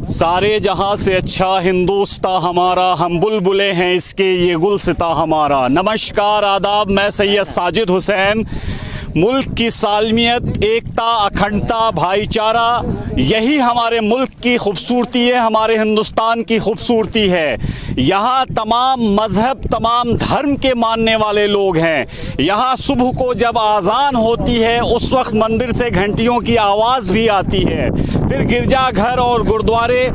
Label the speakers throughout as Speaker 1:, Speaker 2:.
Speaker 1: सारे जहां से अच्छा हिंदुस्तां हमारा, हम बुलबुले हैं इसके ये गुलसिता हमारा। नमस्कार, आदाब, मैं सैयद साजिद हुसैन। मुल्क की सालमियत, एकता, अखंडता, भाईचारा, यही हमारे मुल्क की खूबसूरती है, हमारे हिंदुस्तान की खूबसूरती है। यहाँ तमाम मज़हब, तमाम धर्म के मानने वाले लोग हैं। यहाँ सुबह को जब आज़ान होती है उस वक्त मंदिर से घंटियों की आवाज़ भी आती है। फिर गिरजाघर और गुरुद्वारे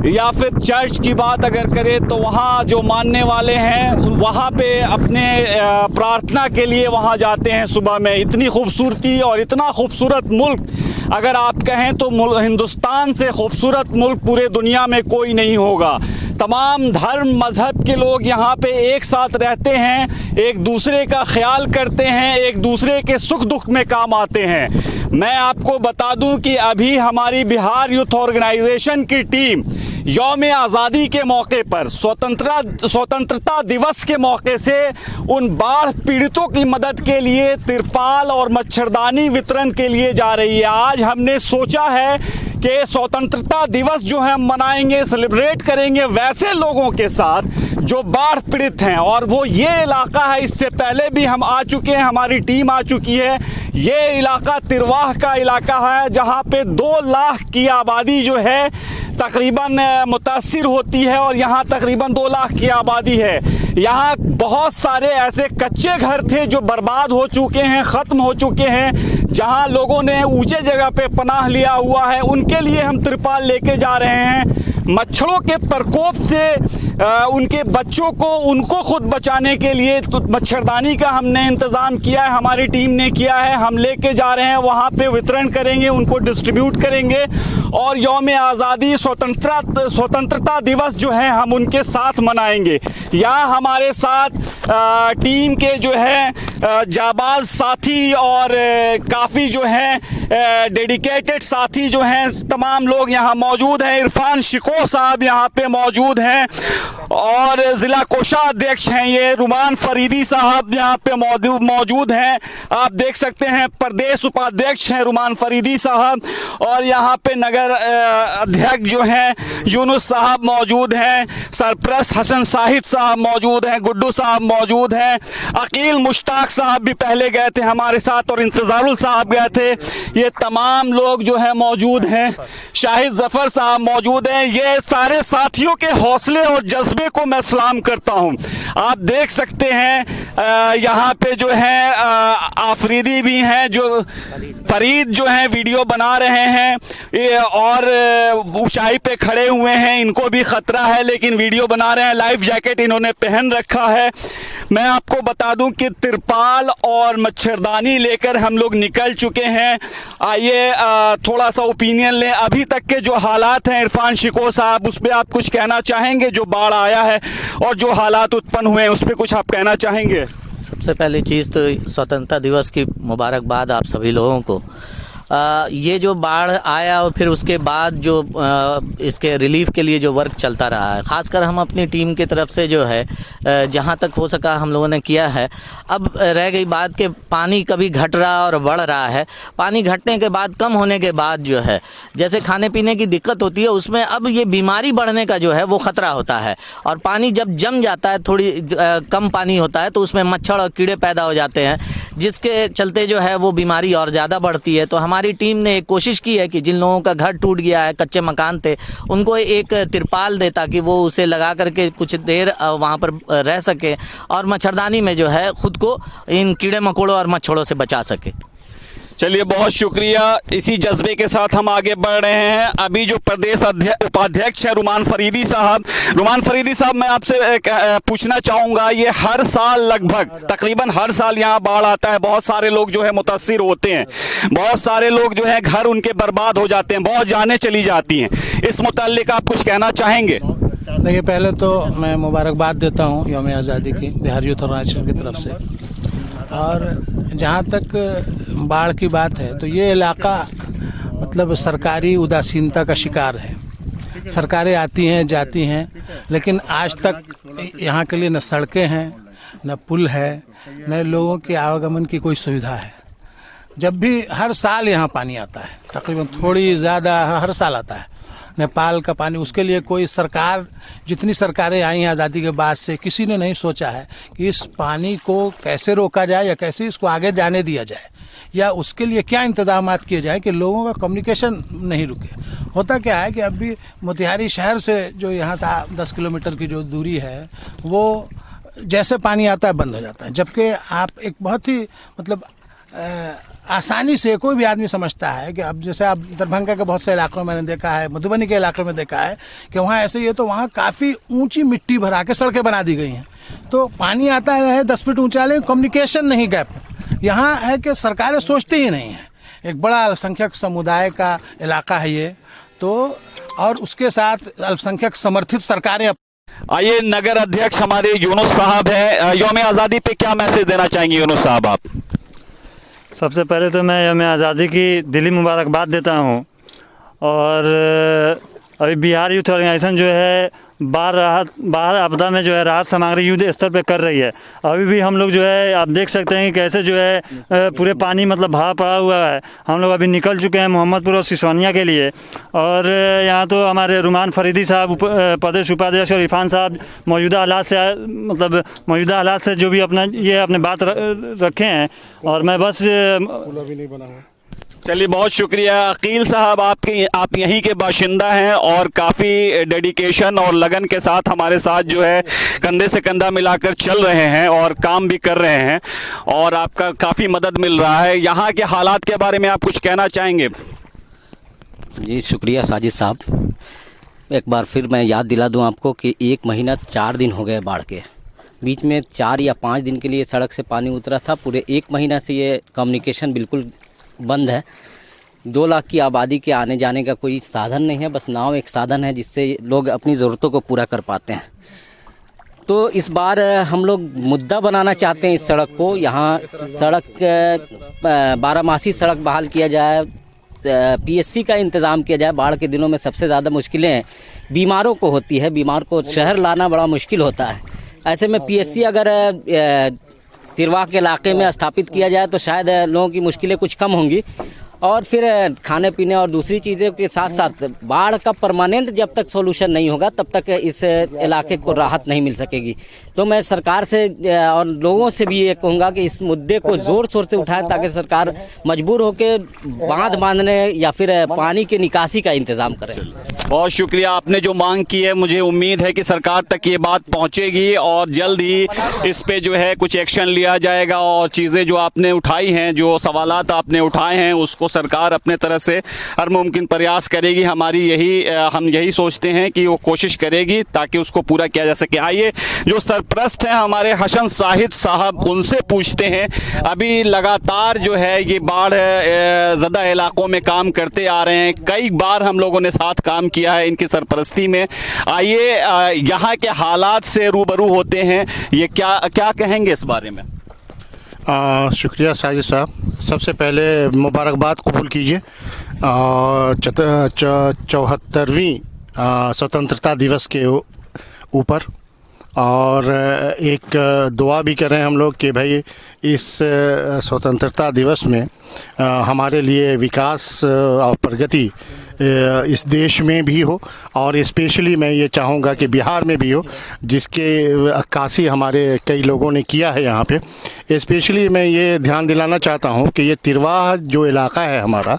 Speaker 1: या फिर चर्च की बात अगर करें तो वहाँ जो मानने वाले हैं वहाँ पे अपने प्रार्थना के लिए वहाँ जाते हैं सुबह में। इतनी खूबसूरती और इतना खूबसूरत मुल्क अगर आप कहें तो हिंदुस्तान से खूबसूरत मुल्क पूरे दुनिया में कोई नहीं होगा। तमाम धर्म मज़हब के लोग यहाँ पे एक साथ रहते हैं, एक दूसरे का ख्याल करते हैं, एक दूसरे के सुख दुख में काम आते हैं। मैं आपको बता दूं कि अभी हमारी बिहार यूथ ऑर्गेनाइजेशन की टीम यौम आज़ादी के मौके पर, स्वतंत्रता दिवस के मौके से उन बाढ़ पीड़ितों की मदद के लिए तिरपाल और मच्छरदानी वितरण के लिए जा रही है। आज हमने सोचा है कि स्वतंत्रता दिवस जो है हम मनाएंगे, सेलिब्रेट करेंगे वैसे लोगों के साथ जो बाढ़ पीड़ित हैं। और वो ये इलाका है, इससे पहले भी हम आ चुके हैं, हमारी टीम आ चुकी है। ये इलाका तिरवाह का इलाका है जहाँ पे 2 लाख की आबादी जो है तकरीबन मुतासिर होती है और यहाँ तकरीबन 2 लाख की आबादी है। यहाँ बहुत सारे ऐसे कच्चे घर थे जो बर्बाद हो चुके हैं, ख़त्म हो चुके हैं। जहाँ लोगों ने ऊंचे जगह पे पनाह लिया हुआ है उनके लिए हम तिरपाल लेके जा रहे हैं। मच्छरों के प्रकोप से उनके बच्चों को, उनको खुद बचाने के लिए तो मच्छरदानी का हमने इंतज़ाम किया है, हमारी टीम ने किया है। हम लेके जा रहे हैं, वहाँ पे वितरण करेंगे, उनको डिस्ट्रीब्यूट करेंगे और यौम आज़ादी, स्वतंत्रता दिवस जो है हम उनके साथ मनाएंगे। यहाँ हमारे साथ टीम के जो है जाबाज साथी और काफ़ी जो हैं डेडिकेटेड साथी जो हैं, तमाम लोग यहाँ मौजूद हैं। इरफान शिको साहब यहाँ पे मौजूद हैं और ज़िला कोषाध्यक्ष हैं ये रुमान फरीदी साहब यहाँ पे मौजूद हैं। आप देख सकते हैं प्रदेश उपाध्यक्ष हैं रुमान फरीदी साहब और यहाँ पे नगर अध्यक्ष जो हैं यूनुस साहब मौजूद हैं। सरप्रस्त हसन साहिद साहब मौजूद हैं, गुड्डू साहब मौजूद हैं, अकील मुश्ताक साहब भी पहले गए थे हमारे साथ और इंतज़ारुल साहब गए थे। ये तमाम लोग जो है मौजूद हैं, शाहिद जफ़र साहब मौजूद हैं। ये सारे साथियों के हौसले और जज्बे को मैं सलाम करता हूं। आप देख सकते हैं यहाँ पे जो है आफरीदी भी हैं, जो फरीद जो हैं वीडियो बना रहे हैं और ऊंचाई पे खड़े हुए हैं, इनको भी ख़तरा है लेकिन वीडियो बना रहे हैं। लाइफ जैकेट इन्होंने पहन रखा है। मैं आपको बता दूं कि तिरपाल और मच्छरदानी लेकर हम लोग निकल चुके हैं। आइए थोड़ा सा ओपिनियन लें अभी तक के जो हालात हैं। इरफान शिको साहब, उस पर आप कुछ कहना चाहेंगे? जो बाढ़ आया है और जो हालात उत्पन्न हुए हैं उस पर कुछ आप कहना चाहेंगे?
Speaker 2: सबसे पहली चीज़ तो स्वतंत्रता दिवस की मुबारकबाद आप सभी लोगों को। ये जो बाढ़ आया और फिर उसके बाद जो इसके रिलीफ के लिए जो वर्क चलता रहा है, ख़ासकर हम अपनी टीम की तरफ से जो है जहाँ तक हो सका हम लोगों ने किया है। अब रह गई बात कि पानी कभी घट रहा और बढ़ रहा है। पानी घटने के बाद, कम होने के बाद जो है जैसे खाने पीने की दिक्कत होती है उसमें अब ये बीमारी बढ़ने का जो है वो ख़तरा होता है। और पानी जब जम जाता है, थोड़ी कम पानी होता है तो उसमें मच्छर और कीड़े पैदा हो जाते हैं, जिसके चलते जो है वो बीमारी और ज़्यादा बढ़ती है। तो हमारी टीम ने एक कोशिश की है कि जिन लोगों का घर टूट गया है, कच्चे मकान थे, उनको एक तिरपाल दे ताकि वो उसे लगा करके कुछ देर वहाँ पर रह सके और मच्छरदानी में जो है ख़ुद को इन कीड़े मकोड़ों और मच्छरों से बचा सके।
Speaker 1: चलिए, बहुत शुक्रिया। इसी जज्बे के साथ हम आगे बढ़ रहे हैं। अभी जो प्रदेश उपाध्यक्ष है रुमान फरीदी साहब, मैं आपसे पूछना चाहूँगा, ये हर साल लगभग तकरीबन हर साल यहाँ बाढ़ आता है, बहुत सारे लोग जो है मुतासिर होते हैं, बहुत सारे लोग जो है घर उनके बर्बाद हो जाते हैं, बहुत जानें चली जाती हैं। इस मुताल्लिक आप कुछ कहना चाहेंगे?
Speaker 3: देखिए, पहले तो मैं मुबारकबाद देता हूँ यौम आज़ादी की बिहार यूथ ऑर्गेनाइजेशन की तरफ से। और जहाँ तक बाढ़ की बात है तो ये इलाका मतलब सरकारी उदासीनता का शिकार है। सरकारें आती हैं, जाती हैं, लेकिन आज तक यहाँ के लिए न सड़कें हैं, न पुल है, न लोगों के आवागमन की कोई सुविधा है। जब भी हर साल यहाँ पानी आता है, तकरीबन थोड़ी ज़्यादा हर साल आता है, नेपाल का पानी, उसके लिए कोई सरकार, जितनी सरकारें आई हैं आज़ादी के बाद से, किसी ने नहीं सोचा है कि इस पानी को कैसे रोका जाए या कैसे इसको आगे जाने दिया जाए, या उसके लिए क्या इंतजाम किए जाए कि लोगों का कम्युनिकेशन नहीं रुके। होता क्या है कि अभी मोतिहारी शहर से जो यहाँ से 10 किलोमीटर की जो दूरी है, वो जैसे पानी आता है बंद हो जाता है, जबकि आप एक बहुत ही मतलब आसानी से कोई भी आदमी समझता है कि अब जैसे आप दरभंगा के बहुत से इलाकों में मैंने देखा है, मधुबनी के इलाकों में देखा है कि वहाँ ऐसे ही है, तो वहाँ काफ़ी ऊंची मिट्टी भरा के सड़कें बना दी गई हैं, तो पानी आता है 10 फीट ऊंचा, लेकिन कम्युनिकेशन नहीं गैप। यहाँ है कि सरकारें सोचती ही नहीं है। एक बड़ा अल्पसंख्यक समुदाय का इलाका है ये, तो और उसके साथ अल्पसंख्यक समर्थित सरकारें।
Speaker 1: आइए, नगर अध्यक्ष हमारे यूनुस साहब है, यौम आज़ादी पे क्या मैसेज देना चाहेंगे यूनुस साहब आप?
Speaker 4: सबसे पहले तो मैं यौम आज़ादी की दिली मुबारकबाद देता हूँ। और अभी बिहार यूथ ऑर्गेनाइजेशन जो है बाहर आपदा में जो है राहत सामग्री युद्ध स्तर पे कर रही है। अभी भी हम लोग जो है आप देख सकते हैं कि कैसे जो है पूरे पानी मतलब भरा पड़ा हुआ है। हम लोग अभी निकल चुके हैं मोहम्मदपुर और सिसोनिया के लिए, और यहाँ तो हमारे रुमान फरीदी साहब प्रदेश उपाध्यक्ष और इरफान साहब मौजूदा हालात से जो भी अपने बात रखे हैं। और मैं बस
Speaker 1: चलिए, बहुत शुक्रिया। अकील साहब, आप यहीं के बाशिंदा हैं और काफ़ी डेडिकेशन और लगन के साथ हमारे साथ जो है कंधे से कंधा मिलाकर चल रहे हैं और काम भी कर रहे हैं, और आपका काफ़ी मदद मिल रहा है। यहाँ के हालात के बारे में आप कुछ कहना चाहेंगे?
Speaker 5: जी शुक्रिया साजिद साहब। एक बार फिर मैं याद दिला दूं आपको कि 1 महीना 4 दिन हो गए बाढ़ के। बीच में 4 या 5 दिन के लिए सड़क से पानी उतरा था। पूरे 1 महीना से ये कम्युनिकेशन बिल्कुल बंद है। 2 लाख की आबादी के आने जाने का कोई साधन नहीं है, बस नाव एक साधन है जिससे लोग अपनी ज़रूरतों को पूरा कर पाते हैं। तो इस बार हम लोग मुद्दा बनाना चाहते हैं इस सड़क को। यहाँ सड़क 12मासी सड़क बहाल किया जाए, PSC का इंतज़ाम किया जाए। बाढ़ के दिनों में सबसे ज़्यादा मुश्किलें बीमारों को होती है, बीमार को शहर लाना बड़ा मुश्किल होता है। ऐसे में PSC अगर तिरवा के इलाके में स्थापित किया जाए तो शायद लोगों की मुश्किलें कुछ कम होंगी। और फिर खाने पीने और दूसरी चीज़ों के साथ साथ बाढ़ का परमानेंट जब तक सॉल्यूशन नहीं होगा तब तक इस इलाके को राहत नहीं मिल सकेगी। तो मैं सरकार से और लोगों से भी ये कहूँगा कि इस मुद्दे को ज़ोर शोर से उठाएं ताकि सरकार मजबूर होकर बांध बांधने या फिर पानी की निकासी का इंतज़ाम करें।
Speaker 1: बहुत शुक्रिया। आपने जो मांग की है, मुझे उम्मीद है कि सरकार तक ये बात पहुंचेगी और जल्द ही इस पे जो है कुछ एक्शन लिया जाएगा, और चीज़ें जो आपने उठाई हैं, जो सवालात आपने उठाए हैं, उसको सरकार अपने तरह से हर मुमकिन प्रयास करेगी। हम यही सोचते हैं कि वो कोशिश करेगी ताकि उसको पूरा किया जा सके। आइए, जो सरपरस्त हैं हमारे हसन शाहिद साहब, उनसे पूछते हैं। अभी लगातार जो है ये बाढ़ ज़्यादा इलाकों में काम करते आ रहे हैं, कई बार हम लोगों ने साथ काम किया है इनकी सरपरस्ती में। आइए, यहाँ के हालात से रूबरू होते हैं, ये क्या कहेंगे इस बारे में?
Speaker 6: शुक्रिया साजिद साहब। सबसे पहले मुबारकबाद कबूल कीजिए 74वीं स्वतंत्रता दिवस के ऊपर, और एक दुआ भी करें हम लोग कि भाई इस स्वतंत्रता दिवस में हमारे लिए विकास और प्रगति इस देश में भी हो, और स्पेशली मैं ये चाहूँगा कि बिहार में भी हो, जिसके अक्कासी हमारे कई लोगों ने किया है यहाँ पे। स्पेशली मैं ये ध्यान दिलाना चाहता हूँ कि ये तिरवा जो इलाका है हमारा,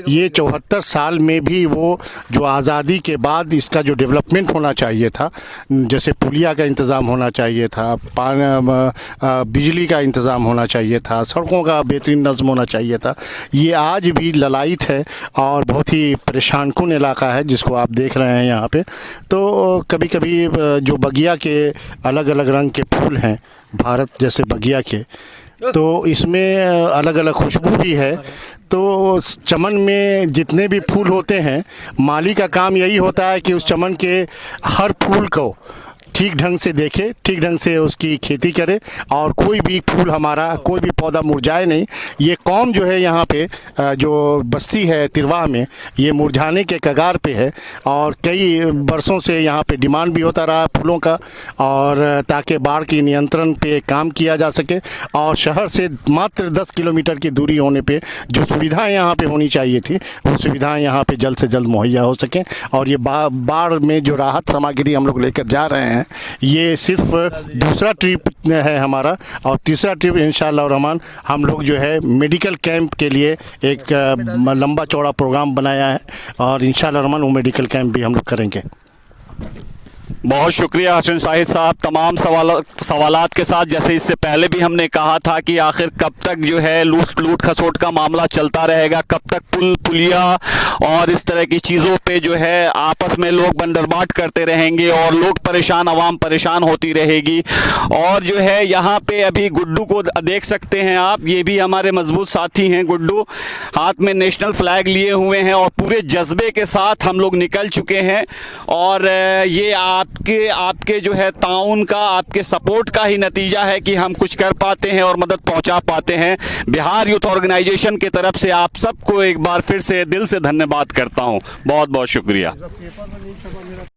Speaker 6: ये 74 साल में भी वो जो आज़ादी के बाद इसका जो डेवलपमेंट होना चाहिए था, जैसे पुलिया का इंतज़ाम होना चाहिए था, बिजली का इंतज़ाम होना चाहिए था, सड़कों का बेहतरीन नज़्म होना चाहिए था, ये आज भी ललायत है और बहुत ही परेशानकुन इलाका है जिसको आप देख रहे हैं यहाँ पे। तो कभी कभी जो बगिया के अलग अलग रंग के फूल हैं, भारत जैसे बगिया के, तो इसमें अलग अलग खुशबू भी है। तो चमन में जितने भी फूल होते हैं, माली का काम यही होता है कि उस चमन के हर फूल को ठीक ढंग से देखे, ठीक ढंग से उसकी खेती करे और कोई भी फूल हमारा, कोई भी पौधा मुरझाए नहीं। ये कौम जो है यहाँ पे जो बस्ती है तिरवाह में, ये मुरझाने के कगार पे है और कई बरसों से यहाँ पे डिमांड भी होता रहा फूलों का, और ताकि बाढ़ की नियंत्रण पे काम किया जा सके और शहर से मात्र 10 किलोमीटर की दूरी होने पे जो सुविधाएं यहाँ पे होनी चाहिए थी वो सुविधाएं यहाँ पे जल्द से जल्द मुहैया हो सकें। और ये बाढ़ में जो राहत सामग्री हम लोग लेकर जा रहे हैं, ये सिर्फ दूसरा ट्रिप है हमारा, और तीसरा ट्रिप इंशाअल्लाह रहमान हम लोग जो है मेडिकल कैंप के लिए एक लंबा चौड़ा प्रोग्राम बनाया है और इंशाअल्लाह रहमान वो मेडिकल कैंप भी हम लोग करेंगे।
Speaker 1: बहुत शुक्रिया हसन शाहिद साहब तमाम सवालात के साथ। जैसे इससे पहले भी हमने कहा था कि आखिर कब तक जो है लूट खसोट का मामला चलता रहेगा, कब तक पुल पुलिया और इस तरह की चीज़ों पे जो है आपस में लोग बंदरबाट करते रहेंगे और लोग परेशान, आवाम परेशान होती रहेगी। और जो है यहाँ पे अभी गुड्डू को देख सकते हैं आप, ये भी हमारे मजबूत साथी हैं। गुड्डू हाथ में नेशनल फ्लैग लिए हुए हैं और पूरे जज्बे के साथ हम लोग निकल चुके हैं। और ये आपके जो है ताउन का, आपके सपोर्ट का ही नतीजा है कि हम कुछ कर पाते हैं और मदद पहुंचा पाते हैं। बिहार यूथ ऑर्गेनाइजेशन की तरफ से आप सबको एक बार फिर से दिल से धन्यवाद करता हूं। बहुत बहुत शुक्रिया।